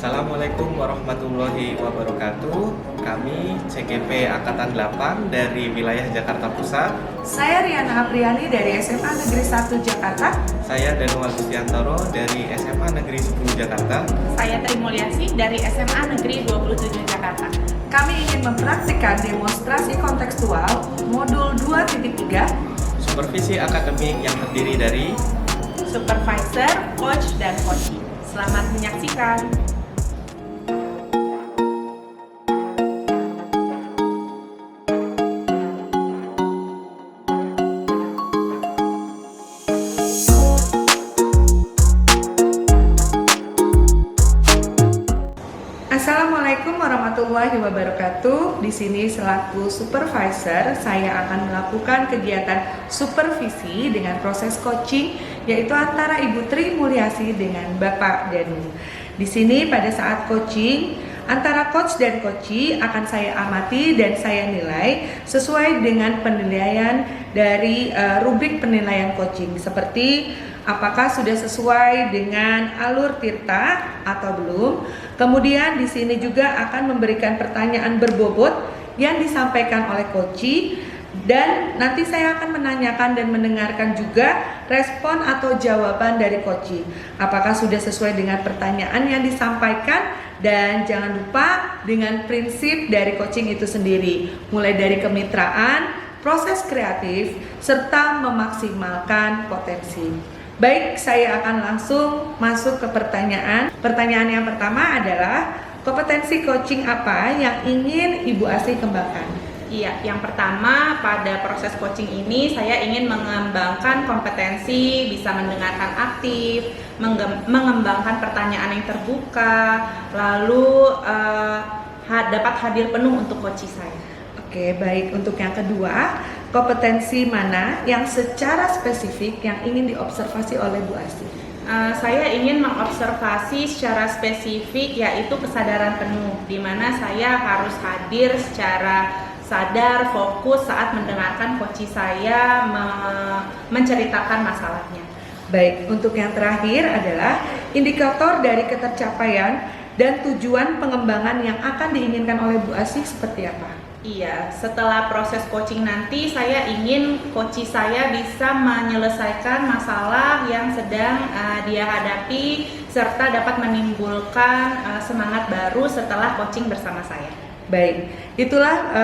Assalamualaikum warahmatullahi wabarakatuh. Kami CGP Angkatan 8 dari wilayah Jakarta Pusat. Saya Riana Apriani dari SMA Negeri 1 Jakarta. Saya Danu Agustiantoro dari SMA Negeri 10 Jakarta. Saya Tri Mulyasi dari SMA Negeri 27 Jakarta. Kami ingin mempraktikkan demonstrasi kontekstual modul 2.3 Supervisi akademik yang terdiri dari Supervisor, Coach, dan Coachee. Selamat menyaksikan. Assalamualaikum warahmatullahi wabarakatuh. Di sini selaku supervisor, saya akan melakukan kegiatan supervisi dengan proses coaching, yaitu antara Ibu Tri Mulyasi dengan Bapak Danu. Di sini pada saat coaching, antara coach dan coachee akan saya amati dan saya nilai sesuai dengan penilaian dari rubrik penilaian coaching, seperti apakah sudah sesuai dengan alur tirta atau belum. Kemudian di sini juga akan memberikan pertanyaan berbobot yang disampaikan oleh coachee, dan nanti saya akan menanyakan dan mendengarkan juga respon atau jawaban dari coachee. Apakah sudah sesuai dengan pertanyaan yang disampaikan, dan jangan lupa dengan prinsip dari coaching itu sendiri, mulai dari kemitraan, proses kreatif, serta memaksimalkan potensi. Baik, saya akan langsung masuk ke pertanyaan. Pertanyaan yang pertama adalah, kompetensi coaching apa yang ingin Ibu Asih kembangkan? Iya, yang pertama pada proses coaching ini saya ingin mengembangkan kompetensi bisa mendengarkan aktif, mengembangkan pertanyaan yang terbuka, lalu dapat hadir penuh untuk coachee saya. Oke, baik. Untuk yang kedua, kompetensi mana yang secara spesifik yang ingin diobservasi oleh Bu Asih? Saya ingin mengobservasi secara spesifik yaitu kesadaran penuh, di mana saya harus hadir secara sadar, fokus saat mendengarkan coachee saya menceritakan masalahnya. Baik, untuk yang terakhir adalah indikator dari ketercapaian dan tujuan pengembangan yang akan diinginkan oleh Bu Asih seperti apa? Iya, setelah proses coaching nanti saya ingin coachee saya bisa menyelesaikan masalah yang sedang dia hadapi serta dapat menimbulkan semangat baru setelah coaching bersama saya. Baik, itulah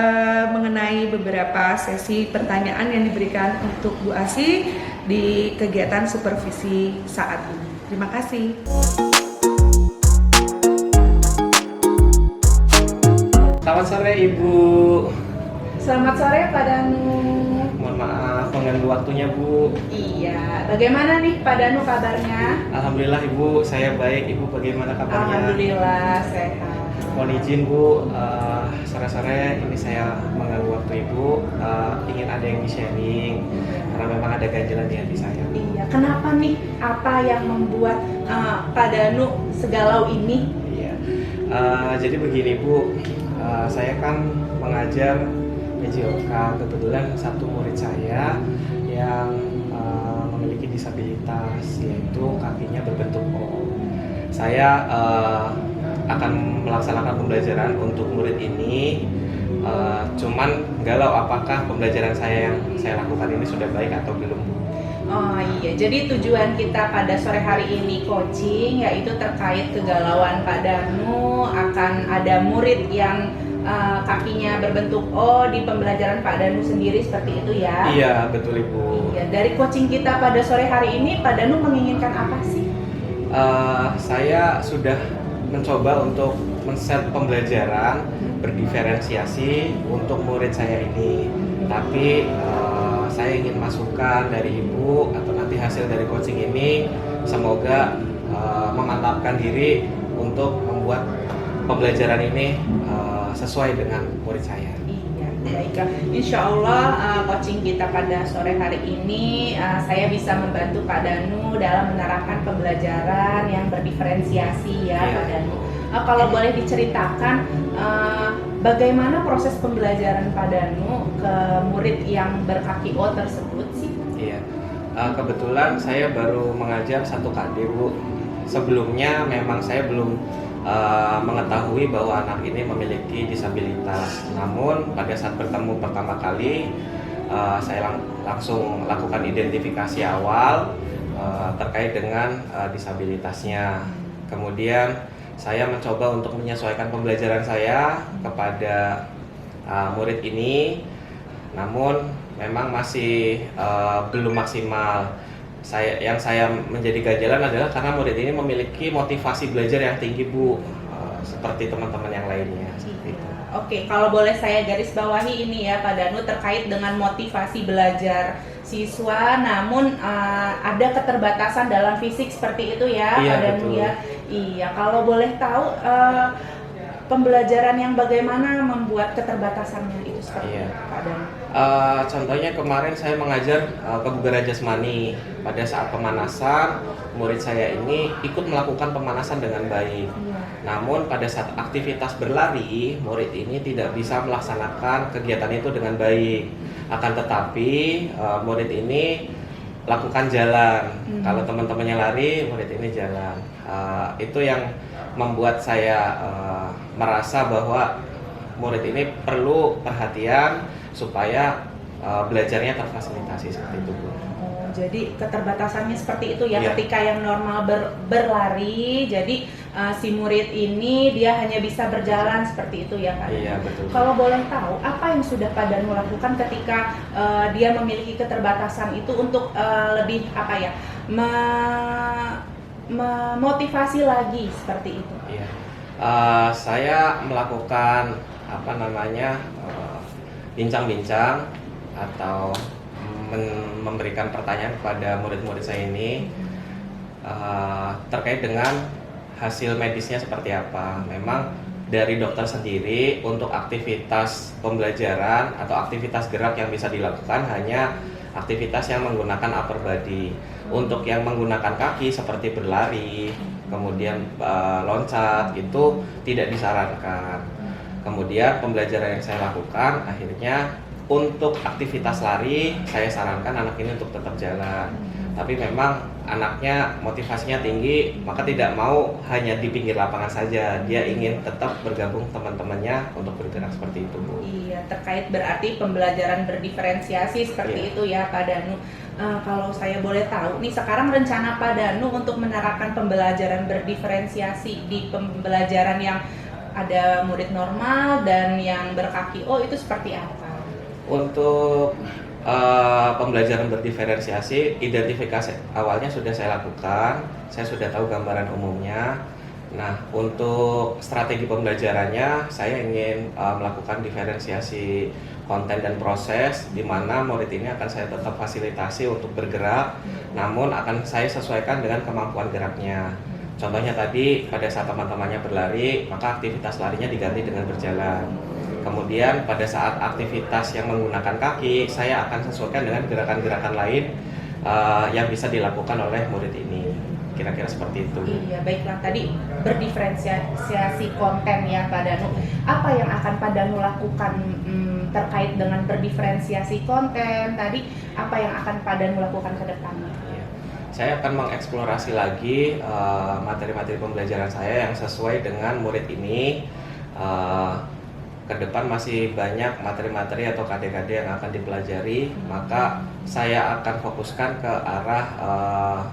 mengenai beberapa sesi pertanyaan yang diberikan untuk Bu Asih di kegiatan supervisi saat ini. Terima kasih. Selamat sore Ibu. Selamat sore Pak Danu. Mohon maaf mengganggu waktunya Bu. Iya, bagaimana nih Pak Danu kabarnya? Alhamdulillah Ibu, saya baik. Ibu bagaimana kabarnya? Alhamdulillah sehat. Mohon izin Bu, sore-sore ini saya mengganggu waktu Ibu. Ingin ada yang di-sharing karena memang ada ganjalan di hati saya. Iya, kenapa nih? Apa yang membuat Pak Danu segalau ini? Iya, jadi begini Bu, saya kan mengajar PJOK. Kebetulan satu murid saya yang memiliki disabilitas, yaitu kakinya berbentuk O. Saya akan melaksanakan pembelajaran untuk murid ini, cuman galau apakah pembelajaran saya yang saya lakukan ini sudah baik atau belum. Oh iya, jadi tujuan kita pada sore hari ini coaching yaitu terkait kegalauan Pak Danu akan ada murid yang kakinya berbentuk O di pembelajaran Pak Danu sendiri, seperti itu ya? Iya, betul Ibu. Iya, dari coaching kita pada sore hari ini Pak Danu menginginkan apa sih? Saya sudah mencoba untuk men-set pembelajaran berdiferensiasi untuk murid saya ini, tapi saya ingin masukan dari Ibu atau nanti hasil dari coaching ini semoga memantapkan diri untuk membuat pembelajaran ini sesuai dengan murid saya. Iya, baiklah. Insya Allah coaching kita pada sore hari ini saya bisa membantu Pak Danu dalam menerapkan pembelajaran yang berdiferensiasi ya, Pak Danu. Kalau boleh diceritakan bagaimana proses pembelajaran Pak Danu ke murid yang berkaki O tersebut sih? Iya, kebetulan saya baru mengajar satu KD Bu. Sebelumnya memang saya belum mengetahui bahwa anak ini memiliki disabilitas. Namun pada saat bertemu pertama kali, saya langsung lakukan identifikasi awal terkait dengan disabilitasnya. Kemudian saya mencoba untuk menyesuaikan pembelajaran saya kepada murid ini, namun memang masih belum maksimal. Yang saya menjadi ganjalan adalah karena murid ini memiliki motivasi belajar yang tinggi, Bu, seperti teman-teman yang lainnya. Oke, kalau boleh saya garis bawahi ini ya Pak Danu terkait dengan motivasi belajar siswa, namun ada keterbatasan dalam fisik seperti itu ya Pak Danu ya. Iya, kalau boleh tahu pembelajaran yang bagaimana membuat keterbatasannya itu seperti Pak Danu? Contohnya kemarin saya mengajar kebugaran jasmani. Pada saat pemanasan, murid saya ini ikut melakukan pemanasan dengan baik. Namun pada saat aktivitas berlari, murid ini tidak bisa melaksanakan kegiatan itu dengan baik. Akan tetapi murid ini lakukan jalan. Kalau teman-temannya lari, murid ini jalan. Itu yang membuat saya merasa bahwa murid ini perlu perhatian supaya belajarnya terfasilitasi seperti itu, Bu. Jadi keterbatasannya seperti itu ya, ketika yang normal berlari, jadi si murid ini dia hanya bisa berjalan seperti itu ya Pak. Iya, betul. Kalau boleh tahu, apa yang sudah Pak Danu lakukan ketika dia memiliki keterbatasan itu untuk lebih apa ya, memotivasi lagi seperti itu? Iya. Saya melakukan bincang-bincang atau memberikan pertanyaan kepada murid-murid saya ini terkait dengan hasil medisnya seperti apa. Memang dari dokter sendiri untuk aktivitas pembelajaran atau aktivitas gerak yang bisa dilakukan hanya aktivitas yang menggunakan upper body. Untuk yang menggunakan kaki seperti berlari, kemudian loncat, itu tidak disarankan. Kemudian pembelajaran yang saya lakukan akhirnya untuk aktivitas lari, saya sarankan anak ini untuk tetap jalan. Tapi memang anaknya motivasinya tinggi, maka tidak mau hanya di pinggir lapangan saja. Dia ingin tetap bergabung teman-temannya untuk bergerak seperti itu, Bu. Iya, terkait berarti pembelajaran berdiferensiasi seperti itu ya Pak Danu. Kalau saya boleh tahu, nih sekarang rencana Pak Danu untuk menerapkan pembelajaran berdiferensiasi di pembelajaran yang ada murid normal dan yang berkaki itu seperti apa? Untuk pembelajaran berdiferensiasi, identifikasi awalnya sudah saya lakukan, saya sudah tahu gambaran umumnya. Nah, untuk strategi pembelajarannya, saya ingin melakukan diferensiasi konten dan proses, di mana murid ini akan saya tetap fasilitasi untuk bergerak, namun akan saya sesuaikan dengan kemampuan geraknya. Contohnya tadi, pada saat teman-temannya berlari, maka aktivitas larinya diganti dengan berjalan. Kemudian pada saat aktivitas yang menggunakan kaki, saya akan sesuaikan dengan gerakan-gerakan lain yang bisa dilakukan oleh murid ini. Kira-kira seperti itu. Iya, baiklah, tadi berdiferensiasi konten ya Pak Danu. Apa yang akan Pak Danu lakukan terkait dengan berdiferensiasi konten tadi? Apa yang akan Pak Danu lakukan ke depannya? Saya akan mengeksplorasi lagi materi-materi pembelajaran saya yang sesuai dengan murid ini. Ke depan masih banyak materi-materi atau KD-KD yang akan dipelajari, maka saya akan fokuskan ke arah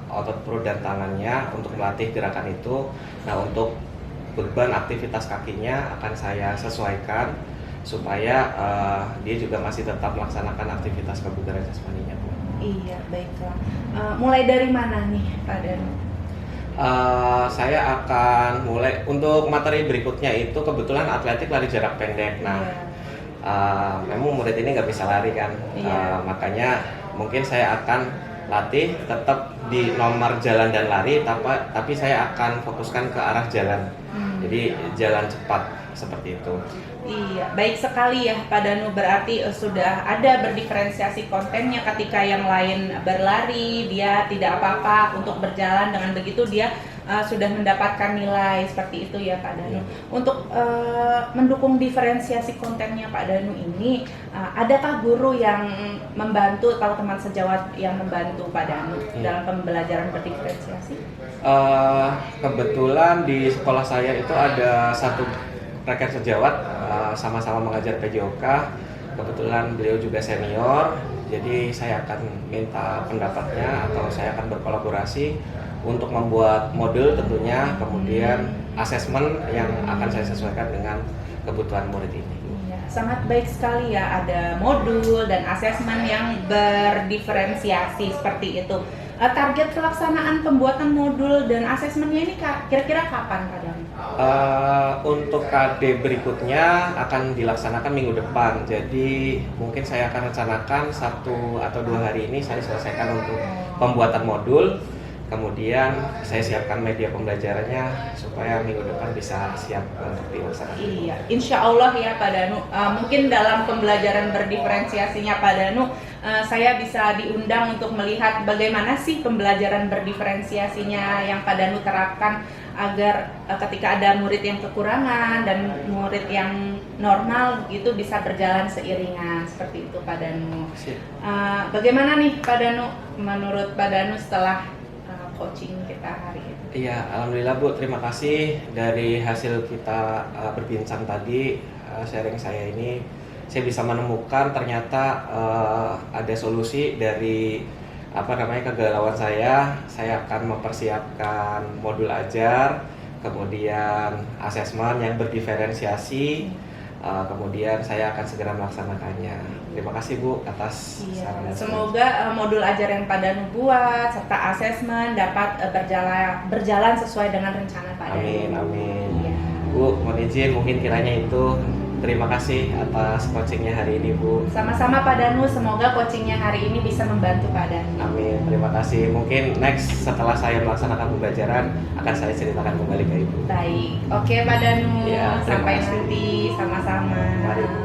otot perut dan tangannya untuk melatih gerakan itu. Nah, untuk beban aktivitas kakinya akan saya sesuaikan supaya dia juga masih tetap melaksanakan aktivitas kebugaran jasmaninya, Bu. Iya, baiklah. Mulai dari mana nih Pak Danu? Saya akan mulai untuk materi berikutnya itu kebetulan atletik lari jarak pendek. Nah, memang murid ini nggak bisa lari kan, makanya mungkin saya akan latih tetap di nomor jalan dan lari, tapi saya akan fokuskan ke arah jalan. Jadi jalan cepat seperti itu. Iya, baik sekali ya Pak Danu, berarti sudah ada berdiferensiasi kontennya. Ketika yang lain berlari, dia tidak apa-apa untuk berjalan, dengan begitu dia sudah mendapatkan nilai seperti itu ya Pak Danu. Iya. Untuk mendukung diferensiasi kontennya Pak Danu ini, adakah guru yang membantu atau teman sejawat yang membantu Pak Danu dalam pembelajaran berdiferensiasi? Kebetulan di sekolah saya itu ada satu rekan sejawat, sama-sama mengajar PJOK. Kebetulan beliau juga senior, jadi saya akan minta pendapatnya atau saya akan berkolaborasi untuk membuat modul tentunya, kemudian asesmen yang akan saya sesuaikan dengan kebutuhan murid ini. Iya, sangat baik sekali ya, ada modul dan asesmen yang berdiferensiasi seperti itu. Target pelaksanaan pembuatan modul dan asesmennya ini kira-kira kapan Pak Danu? Untuk KD berikutnya akan dilaksanakan minggu depan, jadi mungkin saya akan rencanakan 1 atau 2 hari ini saya selesaikan untuk pembuatan modul. Kemudian saya siapkan media pembelajarannya supaya minggu depan bisa siap untuk dilaksanakan. Iya, insya Allah ya Pak Danu. Mungkin dalam pembelajaran berdiferensiasinya Pak Danu, saya bisa diundang untuk melihat bagaimana sih pembelajaran berdiferensiasinya yang Pak Danu terapkan agar ketika ada murid yang kekurangan dan murid yang normal gitu bisa berjalan seiringan seperti itu Pak Danu. Bagaimana nih Pak Danu, menurut Pak Danu setelah coaching kita hari ini? Iya, alhamdulillah Bu, terima kasih dari hasil kita berbincang tadi, sharing saya ini, saya bisa menemukan ternyata ada solusi dari kegalauan saya. Saya akan mempersiapkan modul ajar, kemudian asesmen yang berdiferensiasi, kemudian saya akan segera melaksanakannya. Terima kasih Bu atas saran dan semoga modul ajar yang Pak Danu buat serta asesmen dapat berjalan sesuai dengan rencana Pak Danu. Amin, amin. Iya. Bu, mohon izin mungkin kiranya itu. Terima kasih atas coachingnya hari ini Bu. Sama-sama Pak Danu, semoga coachingnya hari ini bisa membantu Pak Danu. Amin, terima kasih. Mungkin next setelah saya melaksanakan pembelajaran akan saya ceritakan kembali ke Ibu. Baik, oke Pak Danu, Ya, terima sampai kasih. nanti sama-sama. Mari Bu.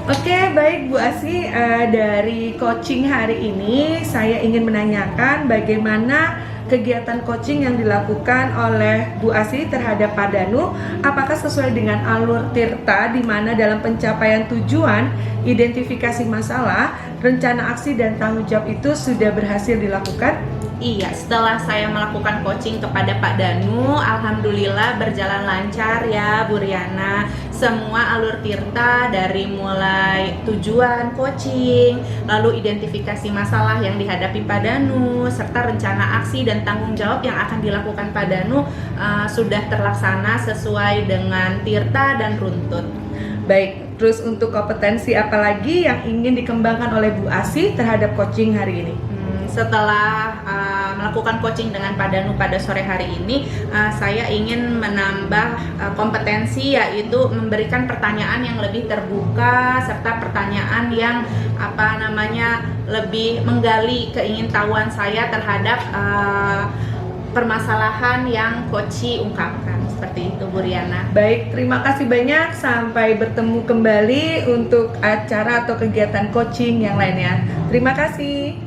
Oke, baik Bu Asi, dari coaching hari ini saya ingin menanyakan bagaimana kegiatan coaching yang dilakukan oleh Bu Asi terhadap Pak Danu, apakah sesuai dengan alur Tirta di mana dalam pencapaian tujuan, identifikasi masalah, rencana aksi dan tanggung jawab itu sudah berhasil dilakukan? Iya, setelah saya melakukan coaching kepada Pak Danu, alhamdulillah berjalan lancar ya Bu Riana. Semua alur Tirta dari mulai tujuan coaching, lalu identifikasi masalah yang dihadapi Pak Danu, serta rencana aksi dan tanggung jawab yang akan dilakukan Pak Danu sudah terlaksana sesuai dengan Tirta dan runtut. Baik, terus untuk kompetensi apa lagi yang ingin dikembangkan oleh Bu Asi terhadap coaching hari ini? Setelah melakukan coaching dengan Pak Danu pada sore hari ini, saya ingin menambah kompetensi, yaitu memberikan pertanyaan yang lebih terbuka serta pertanyaan yang lebih menggali keingintahuan saya terhadap permasalahan yang coach ungkapkan. Seperti itu Bu Riana. Baik, terima kasih banyak. Sampai bertemu kembali untuk acara atau kegiatan coaching yang lainnya. Terima kasih.